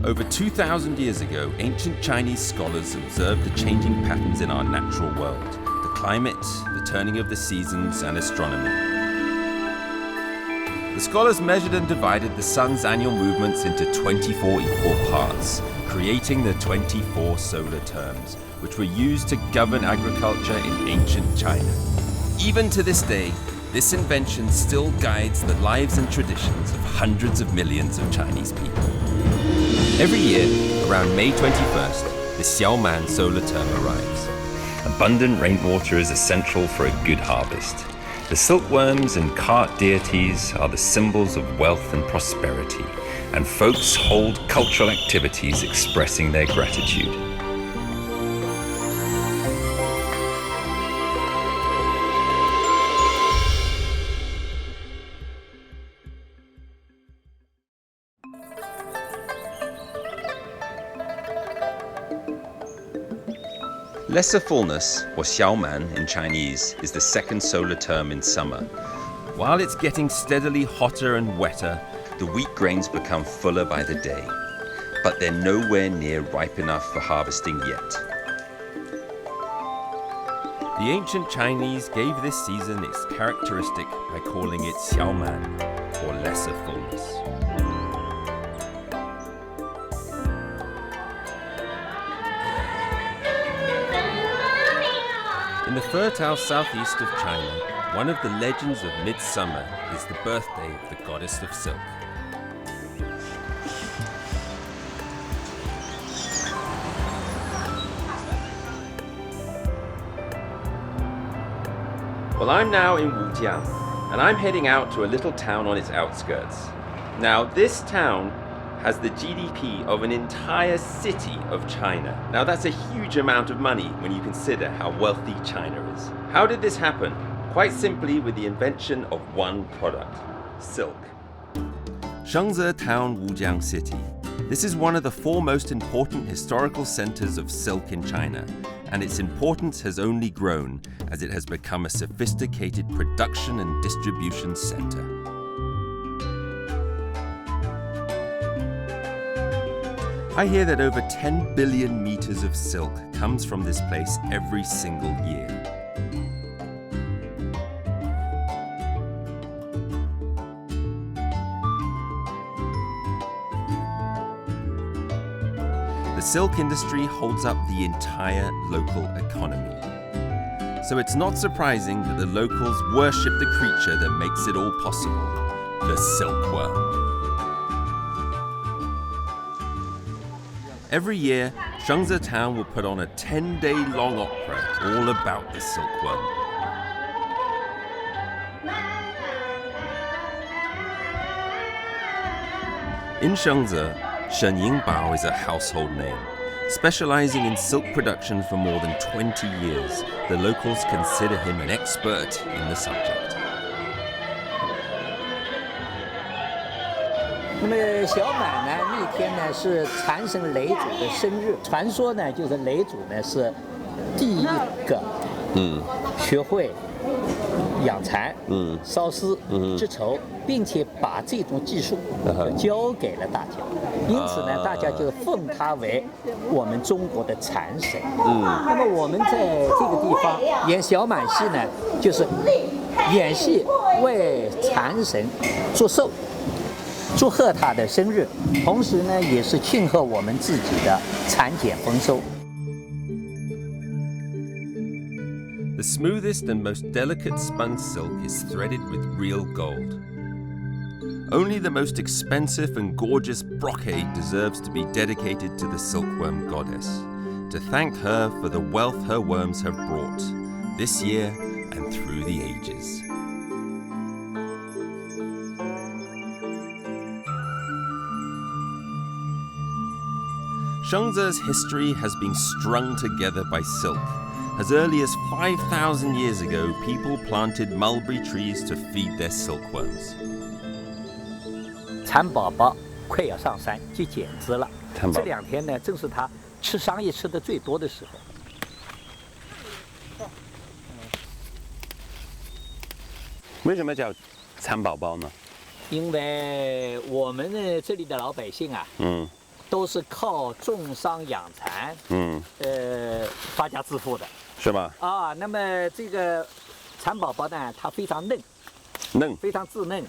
Over 2,000 years ago, ancient Chinese scholars observed the changing patterns in our natural world, the climate, the turning of the seasons, and astronomy. The scholars measured and divided the sun's annual movements into 24 equal parts, creating the 24 solar terms, which were used to govern agriculture in ancient China. Even to this day, this invention still guides the lives and traditions of hundreds of millions of Chinese people. Every year, around May 21st, the Xiaoman solar term arrives. Abundant rainwater is essential for a good harvest. The silkworms and cart deities are the symbols of wealth and prosperity, and folks hold cultural activities expressing their gratitude. Lesser fullness, or Xiaoman in Chinese, is the second solar term in summer. While it's getting steadily hotter and wetter, the wheat grains become fuller by the day. But they're nowhere near ripe enough for harvesting yet. The ancient Chinese gave this season its characteristic by calling it Xiaoman, or lesser fullness. In the fertile southeast of China, one of the legends of midsummer is the birthday of the goddess of silk. Well, I'm now in Wujiang, and I'm heading out to a little town on its outskirts. Now, this town has the GDP of an entire city of China. Now that's a huge amount of money when you consider how wealthy China is. How did this happen? Quite simply with the invention of one product, silk. Shangze Town, Wujiang City. This is one of the four most important historical centers of silk in China, and its importance has only grown as it has become a sophisticated production and distribution center. I hear that over 10 billion meters of silk comes from this place every single year. The silk industry holds up the entire local economy. So it's not surprising that the locals worship the creature that makes it all possible, the silkworm. Every year, Shangze Town will put on a 10-day-long opera all about the silkworm. In Shangze, Shen Yingbao is a household name. Specializing in silk production for more than 20 years, the locals consider him an expert in the subject. 那么小满呢，那天呢是禅神雷祖的生日。传说呢，就是雷祖呢是第一个学会养蚕、烧丝、织绸，并且把这种技术教给了大家。因此呢，大家就奉他为我们中国的禅神。那么我们在这个地方演小满戏呢，就是演戏为禅神祝寿。 祝贺他的生日，同时呢，也是庆贺我们自己的产检丰收。 The smoothest and most delicate spun silk is threaded with real gold. Only the most expensive and gorgeous brocade deserves to be dedicated to the silkworm goddess, to thank her for the wealth her worms have brought, this year and through the ages. Shangze's history has been strung together by silk. As early as 5,000 years ago, people planted mulberry trees to feed their silkworms. 蚕宝宝快要上山去剪枝了，这两天呢，正是它吃桑叶吃的最多的时候。为什么叫蚕宝宝呢？因为我们呢这里的老百姓啊，都是靠重商养蚕，发家致富的，是吧？啊。那么这个蚕宝宝呢，它非常嫩，非常稚嫩，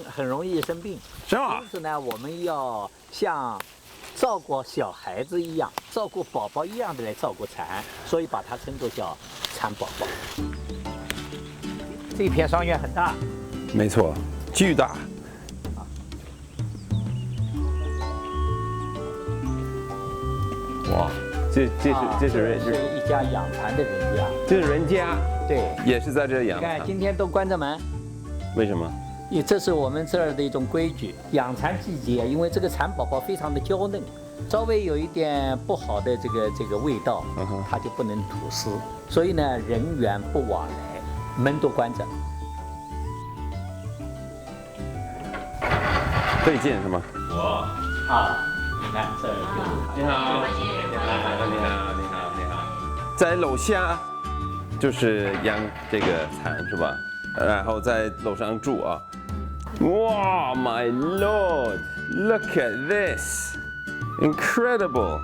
很容易生病，是吧？因此呢，我们要像照顾小孩子一样，照顾宝宝一样的来照顾蚕，所以把它称作叫蚕宝宝。这片桑园很大，没错，巨大。哇，这是一家养蚕的人家，这是人家，对，也是在这养你看蚕。今天都关着门，为什么？因为这是我们这儿的一种规矩。养蚕季节，因为这个蚕宝宝非常的娇嫩，稍微有一点不好的这个味道，它就不能吐丝，所以呢，人员不往来，门都关着。这里进是吗？你看这儿就是你好，你好。在楼下就是养这个蚕是吧？然后在楼上住啊。哇 ，My Lord, look at this, incredible！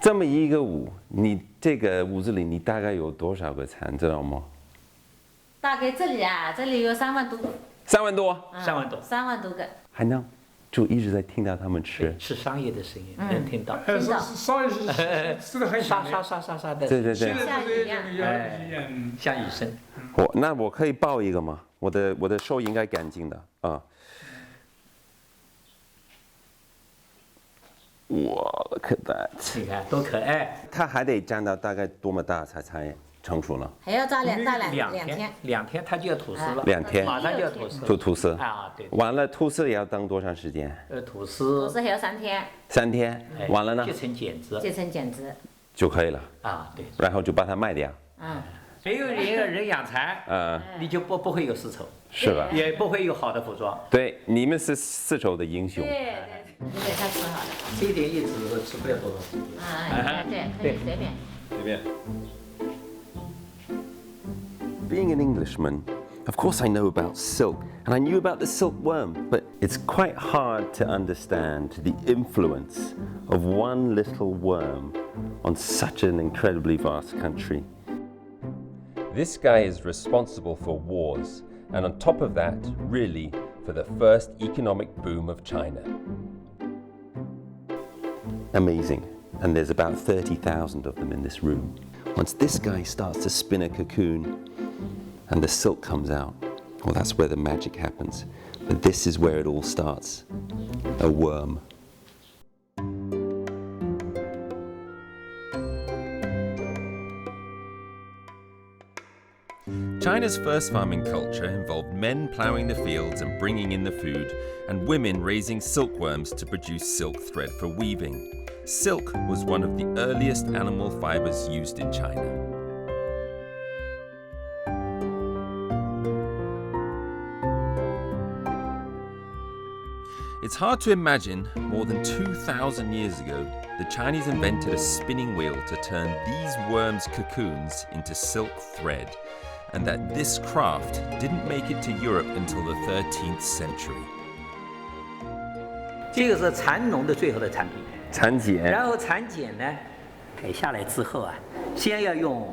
这么一个屋，你这个屋子里你大概有多少个蚕，知道吗？大概这里有3万多， 3万多，3万多，3万多个。还能就一直在听到他们吃。是商业的声音，能听到。稍微是很响的，沙的，对。像雨一样，像雨声。那我可以抱一个吗？我的手应该干净的啊。哇 ，look at that！ 你看多可爱。它还得长到大概多么大才成熟呢？还要扎两天，它就要吐丝了。2天，马上就要吐丝。吐丝啊，对。完了，吐丝也要等多长时间？吐丝还要3天。3天，完了呢？结成茧子。就可以了。啊，对。然后就把它卖掉。没有人养蚕，你就不会有丝绸，是吧？也不会有好的服装。对，你们是丝绸的英雄。对，你给它吃好了。这一点叶子吃不了多少时间。对，可以随便。Being an Englishman, of course I know about silk, and I knew about the silkworm, but it's quite hard to understand the influence of one little worm on such an incredibly vast country. This guy is responsible for wars, and on top of that, really, for the first economic boom of China. Amazing. And there's about 30,000 of them in this room. Once this guy starts to spin a cocoon and the silk comes out, well, that's where the magic happens. But this is where it all starts. A worm. China's first farming culture involved men ploughing the fields and bringing in the food, and women raising silkworms to produce silk thread for weaving. Silk was one of the earliest animal fibers used in China. It's hard to imagine, more than 2,000 years ago, the Chinese invented a spinning wheel to turn these worms' cocoons into silk thread, and that this craft didn't make it to Europe until the 13th century. 这个是蚕农的最后的产品。蚕茧。然后蚕茧呢，采下来之后先要用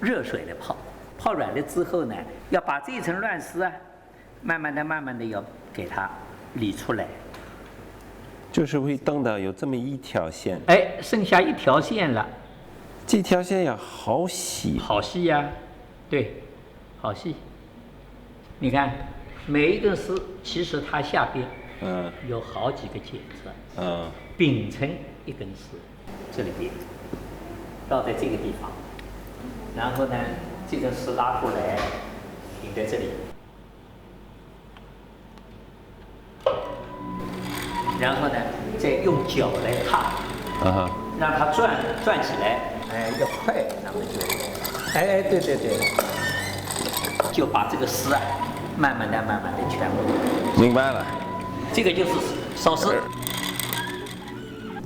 热水来泡，泡软了之后呢，要把这一层乱丝慢慢的要给它理出来。就是会等到有这么一条线。剩下一条线了。这条线要好细。好细呀，对，好细。你看，每一根丝其实它下边有好几个茧子，并成一根丝，这里边绕在这个地方，然后呢，这根丝拉过来，顶在这里，然后呢，再用脚来踏，让它转起来，要快，那么就，对，就把这个丝慢慢的全部。明白了。这个就是烧丝。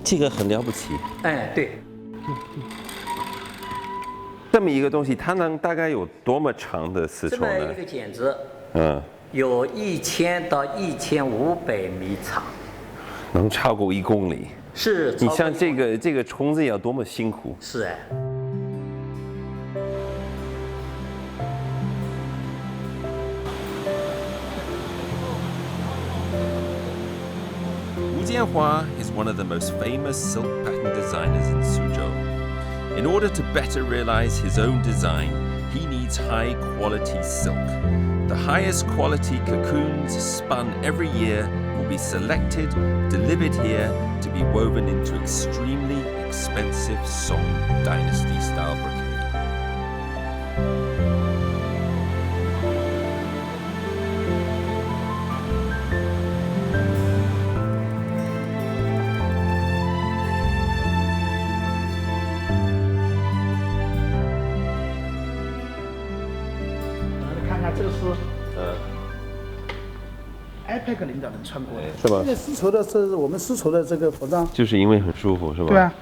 这个很了不起。对。这么一个东西，它能大概有多么长的丝绸呢？这么一个茧子，有1000到1500米长，能超过1公里。是。你像这个虫子要多么辛苦。是哎。Wu Jianhua is one of the most famous silk pattern designers in Suzhou. In order to better realize his own design, he needs high quality silk. The highest quality cocoons spun every year will be selected, delivered here to be woven into extremely expensive Song Dynasty style brocade. IPAC 领导人穿过的，是吧？这个丝绸的是我们丝绸的这个服装，就是因为很舒服，是吧？对啊，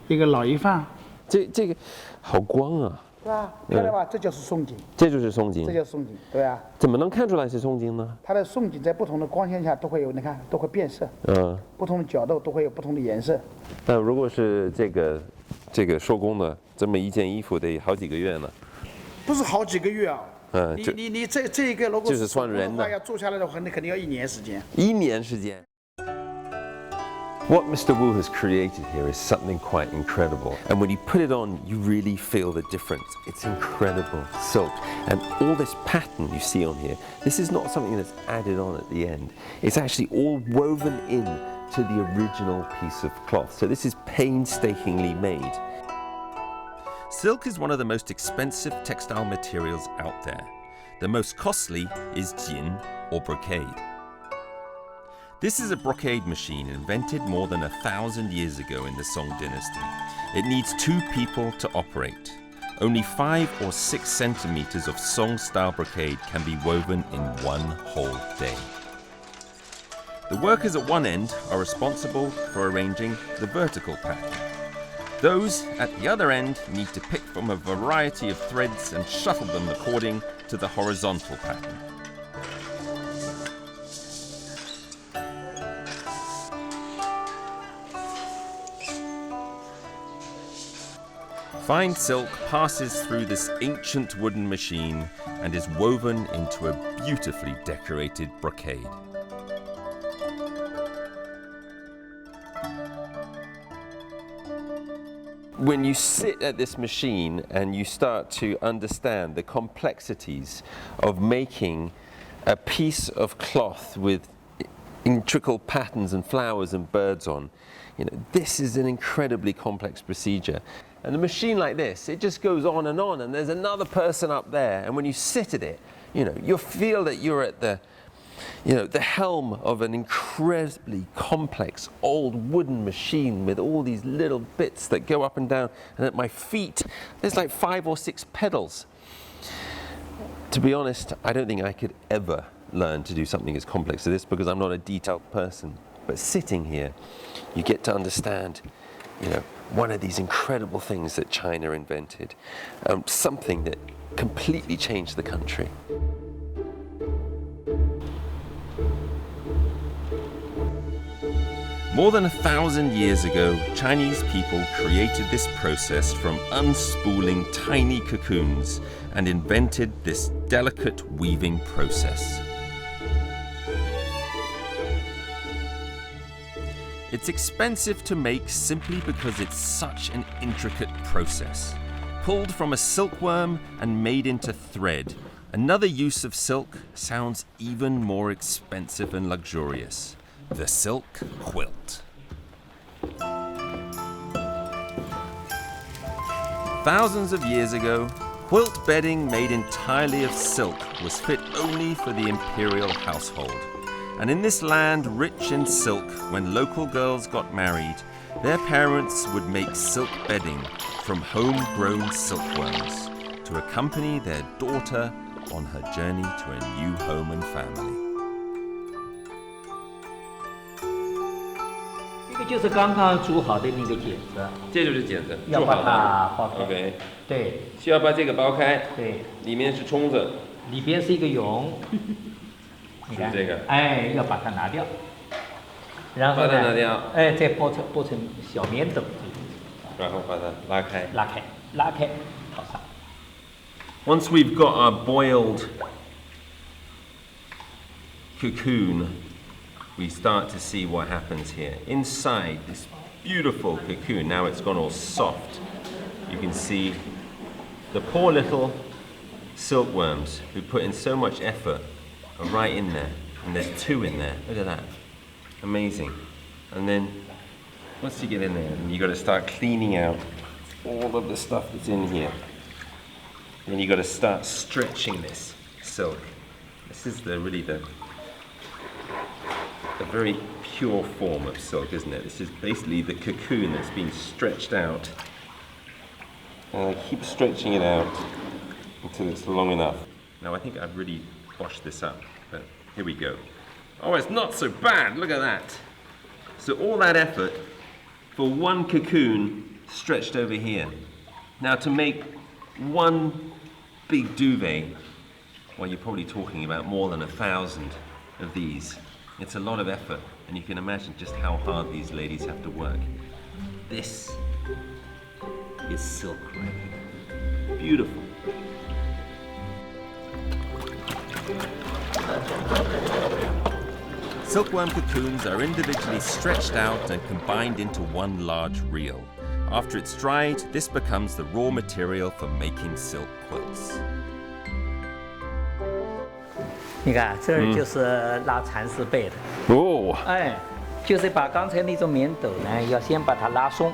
一个老一范，这个好光啊！对吧？看到吧，这就是宋锦，这就是松紧，这叫宋锦，对啊。怎么能看出来是松紧呢？它的宋锦在不同的光线下都会有，你看都会变色，不同的角度都会有不同的颜色。但如果是这个手工的，这么一件衣服得好几个月呢。不是好几个月啊。你这一个如果就是算人的要做下来的话，那肯定要1年时间。1年时间。What Mr. Wu has created here is something quite incredible. And when you put it on, you really feel the difference. It's incredible silk. And all this pattern you see on here, this is not something that's added on at the end. It's actually all woven in to the original piece of cloth. So this is painstakingly made. Silk is one of the most expensive textile materials out there. The most costly is jin, or brocade. This is a brocade machine invented more than 1,000 years ago in the Song dynasty. It needs 2 people to operate. Only 5 or 6 centimeters of Song-style brocade can be woven in one whole day. The workers at one end are responsible for arranging the vertical pattern. Those at the other end need to pick from a variety of threads and shuffle them according to the horizontal pattern. Fine silk passes through this ancient wooden machine and is woven into a beautifully decorated brocade. When you sit at this machine and you start to understand the complexities of making a piece of cloth with intricate patterns and flowers and birds on, this is an incredibly complex procedure. And a machine like this, it just goes on, and there's another person up there, and when you sit at it, you feel that you're at the helm of an incredibly complex old wooden machine with all these little bits that go up and down, and at my feet, there's like 5 or 6 pedals. To be honest, I don't think I could ever learn to do something as complex as this because I'm not a detailed person. But sitting here, you get to understand, one of these incredible things that China invented, something that completely changed the country. More than 1,000 years ago, Chinese people created this process from unspooling tiny cocoons and invented this delicate weaving process. It's expensive to make simply because it's such an intricate process. Pulled from a silkworm and made into thread, another use of silk sounds even more expensive and luxurious: the silk quilt. Thousands of years ago, quilt bedding made entirely of silk was fit only for the imperial household. And in this land rich in silk, when local girls got married, their parents would make silk bedding from homegrown silkworms to accompany their daughter on her journey to a new home and family. 这个就是刚刚煮好的那个剪子，这就是剪子，要把它剥开。 OK， 对，需要把这个剥开，对，里面是冲子，里边是一个蛹，你看这个，哎，要把它拿掉，然后把它拿呢，掉哎，再剥成小棉斗，然后把它拉开。拉开，好上。 Once we've got our boiled cocoon, we start to see what happens here. Inside this beautiful cocoon, now it's gone all soft. You can see the poor little silkworms who put in so much effort are right in there. And there's 2 in there. Look at that. Amazing. And then once you get in there, you got to start cleaning out all of the stuff that's in here. Then you got to start stretching this silk. This is really the very pure form of silk, isn't it? This is basically the cocoon that's been stretched out. And I keep stretching it out until it's long enough. Now I think I've really washed this up, but here we go. Oh, it's not so bad, look at that. So all that effort for one cocoon stretched over here. Now to make one big duvet, well, you're probably talking about more than 1,000 of these. It's a lot of effort, and you can imagine just how hard these ladies have to work. This is silk right here. Beautiful. Silkworm cocoons are individually stretched out and combined into one large reel. After it's dried, this becomes the raw material for making silk quilts. 你看，这儿就是拉蚕丝被的。哦，哎，就是把刚才那种棉斗呢，要先把它拉松，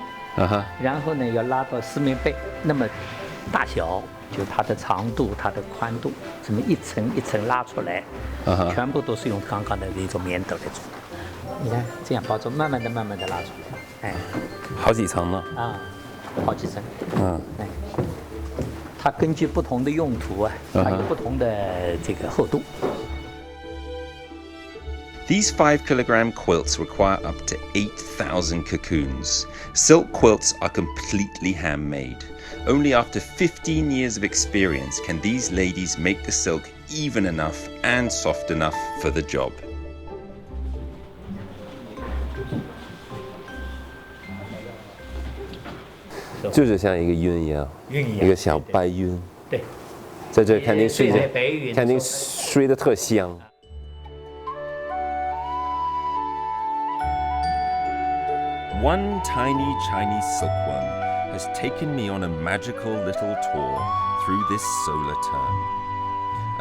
然后呢要拉到丝棉被那么大小，就它的长度、它的宽度，这么一层一层拉出来，全部都是用刚刚的那种棉斗来做的。你看，这样包住，慢慢的拉出来，哎，好几层呢。啊，好几层，哎，它根据不同的用途啊，它有不同的这个厚度。 These 5-kilogram quilts require up to 8,000 cocoons. Silk quilts are completely handmade. Only after 15 years of experience can these ladies make the silk even enough and soft enough for the job. 就是像一个晕一样，一个小白晕。对，在这肯定睡在白云，肯定睡得特香。 One tiny Chinese silkworm has taken me on a magical little tour through this solar term.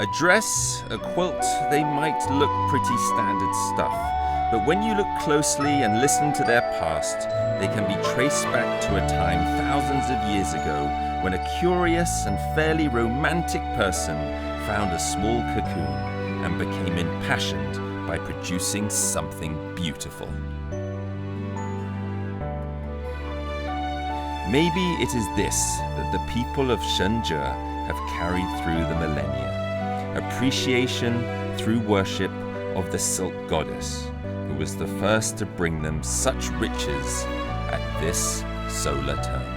A dress, a quilt, they might look pretty standard stuff, but when you look closely and listen to their past, they can be traced back to a time thousands of years ago when a curious and fairly romantic person found a small cocoon and became impassioned by producing something beautiful. Maybe it is this that the people of Shenzhe have carried through the millennia. Appreciation through worship of the silk goddess, who was the first to bring them such riches at this solar term.